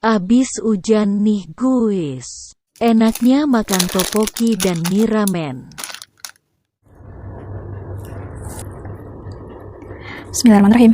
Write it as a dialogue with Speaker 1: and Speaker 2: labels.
Speaker 1: Abis hujan nih guys. Enaknya makan topoki dan mie ramen.
Speaker 2: Bismillahirrahmanirrahim.